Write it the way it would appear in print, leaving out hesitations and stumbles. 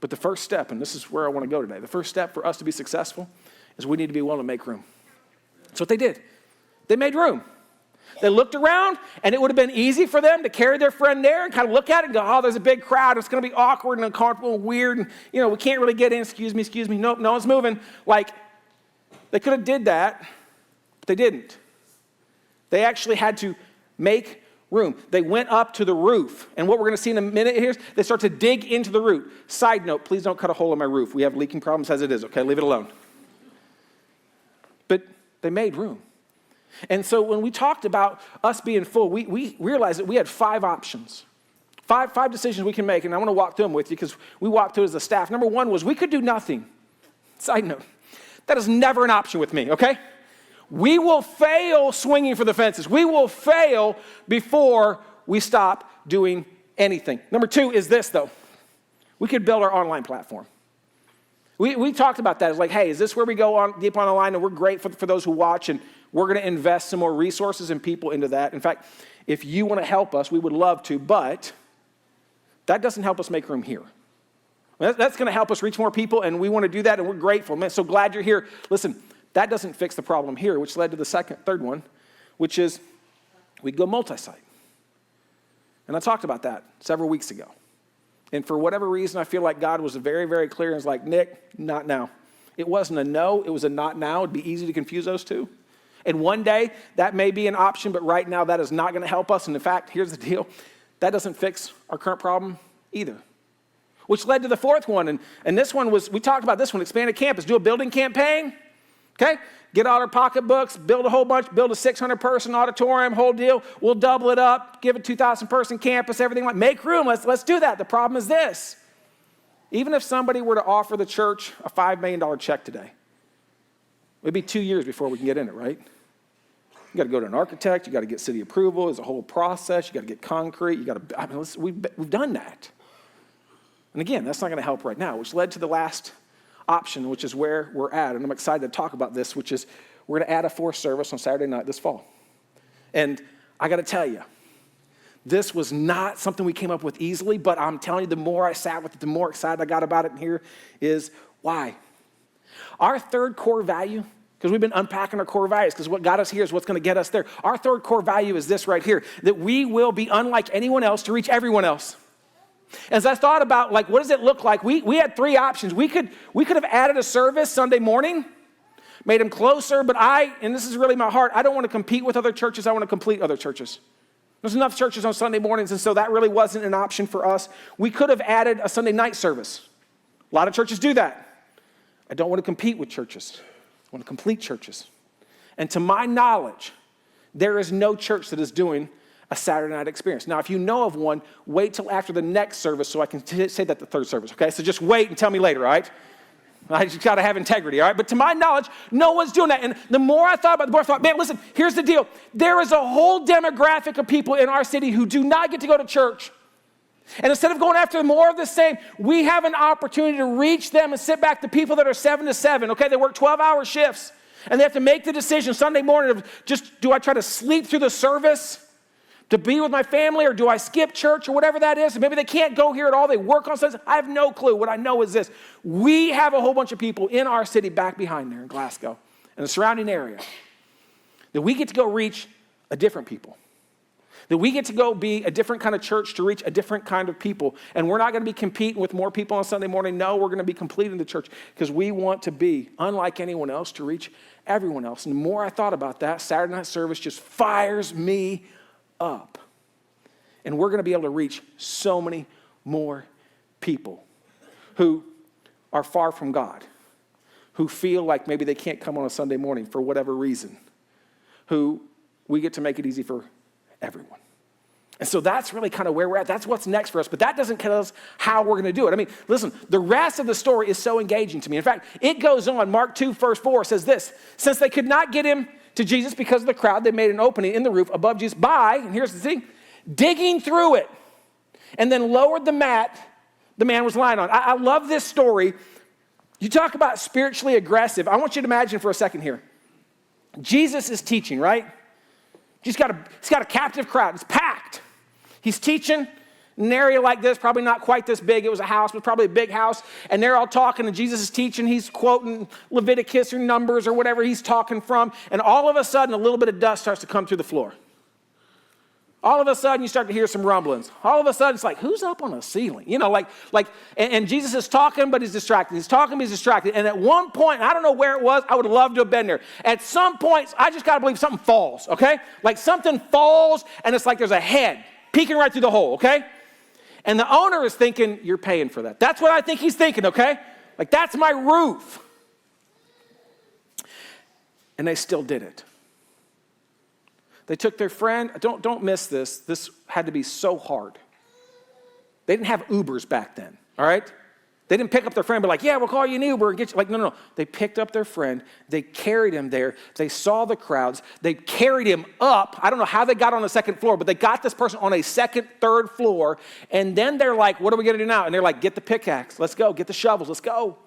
But the first step, and this is where I want to go today, the first step for us to be successful is we need to be willing to make room. That's what they did. They made room. They looked around, and it would have been easy for them to carry their friend there and kind of look at it and go, oh, there's a big crowd. It's going to be awkward and uncomfortable and weird. And, we can't really get in. Excuse me. Nope, no one's moving. Like, they could have did that, but they didn't. They actually had to make room. They went up to the roof. And what we're going to see in a minute here is they start to dig into the roof. Side note, please don't cut a hole in my roof. We have leaking problems as it is, okay? Leave it alone. But they made room. And so when we talked about us being full, we realized that we had 5 options, five decisions we can make, and I want to walk through them with you because we walked through as a staff. Number 1 was we could do nothing. Side note, that is never an option with me, okay? We will fail swinging for the fences. We will fail before we stop doing anything. Number 2 is this, though. We could build our online platform. We talked about that. It's like, hey, is this where we go on deep on the line, and we're great for those who watch, and we're going to invest some more resources and people into that. In fact, if you want to help us, we would love to, but that doesn't help us make room here. That's going to help us reach more people, and we want to do that, and we're grateful. Man, so glad you're here. Listen, that doesn't fix the problem here, which led to the third one, which is we'd go multi-site. And I talked about that several weeks ago. And for whatever reason, I feel like God was very, very clear and was like, Nick, not now. It wasn't a no, it was a not now. It'd be easy to confuse those two. And one day, that may be an option, but right now, that is not going to help us. And in fact, here's the deal. That doesn't fix our current problem either. Which led to the 4th one. And this one was, we talked about this one, expanded campus. Do a building campaign, okay? Get out our pocketbooks, build a whole bunch, build a 600-person auditorium, whole deal. We'll double it up, give a 2,000-person campus, everything like make room. Let's do that. The problem is this. Even if somebody were to offer the church a $5 million check today, it'd be 2 years before we can get in it, right? You got to go to an architect. You got to get city approval. There's a whole process. You got to get concrete. We've done that. And again, that's not going to help right now, which led to the last option, which is where we're at. And I'm excited to talk about this, which is we're going to add a 4th service on Saturday night this fall. And I got to tell you, this was not something we came up with easily, but I'm telling you, the more I sat with it, the more excited I got about it. And here is why. Our 3rd core value, because we've been unpacking our core values, because what got us here is what's going to get us there. Our 3rd core value is this right here, that we will be unlike anyone else to reach everyone else. As I thought about, like, what does it look like? We had 3 options. We could have added a service Sunday morning, made them closer, but and this is really my heart, I don't want to compete with other churches. I want to complete other churches. There's enough churches on Sunday mornings, and so that really wasn't an option for us. We could have added a Sunday night service. A lot of churches do that. I don't want to compete with churches. I want to complete churches. And to my knowledge, there is no church that is doing a Saturday night experience. Now, if you know of one, wait till after the next service so I can say that the 3rd service, okay? So just wait and tell me later, all right? I just got to have integrity, all right? But to my knowledge, no one's doing that. And the more I thought about it, the more I thought, man, listen, here's the deal. There is a whole demographic of people in our city who do not get to go to church. And instead of going after more of the same, we have an opportunity to reach them and sit back to people that are 7 to 7, okay? They work 12-hour shifts, and they have to make the decision Sunday morning of just, do I try to sleep through the service to be with my family, or do I skip church, or whatever that is? Maybe they can't go here at all. They work on Sundays. I have no clue. What I know is this. We have a whole bunch of people in our city back behind there in Glasgow and the surrounding area that we get to go reach a different people. That we get to go be a different kind of church to reach a different kind of people. And we're not going to be competing with more people on Sunday morning. No, we're going to be completing the church because we want to be unlike anyone else to reach everyone else. And the more I thought about that, Saturday night service just fires me up. And we're going to be able to reach so many more people who are far from God, who feel like maybe they can't come on a Sunday morning for whatever reason, who we get to make it easy for everyone. And so that's really kind of where we're at. That's what's next for us. But that doesn't tell us how we're going to do it. I mean, listen, the rest of the story is so engaging to me. In fact, it goes on. Mark 2, verse 4 says this. Since they could not get him to Jesus because of the crowd, they made an opening in the roof above Jesus by, and here's the thing, digging through it, and then lowered the mat the man was lying on. I love this story. You talk about spiritually aggressive. I want you to imagine for a second here. Jesus is teaching, right? He's got a captive crowd. It's packed. He's teaching. In an area like this, probably not quite this big. It was a house, but probably a big house. And they're all talking, and Jesus is teaching. He's quoting Leviticus or Numbers or whatever he's talking from. And all of a sudden, a little bit of dust starts to come through the floor. All of a sudden, you start to hear some rumblings. All of a sudden, it's like, who's up on the ceiling? You know, and Jesus is talking, but he's distracted. He's talking, but he's distracted. And at one point, I don't know where it was. I would have loved to have been there. At some point, I just got to believe something falls, okay? Like something falls, and it's like there's a head peeking right through the hole, okay? And the owner is thinking, you're paying for that. That's what I think he's thinking, okay? Like, that's my roof. And they still did it. They took their friend. Don't miss this. This had to be so hard. They didn't have Ubers back then, all right? They didn't pick up their friend, but like, yeah, we'll call you an Uber and get you. Like, no. They picked up their friend. They carried him there. They saw the crowds. They carried him up. I don't know how they got on the second floor, but they got this person on a second, third floor. And then they're like, what are we going to do now? And they're like, get the pickaxe. Let's go. Get the shovels. Let's go.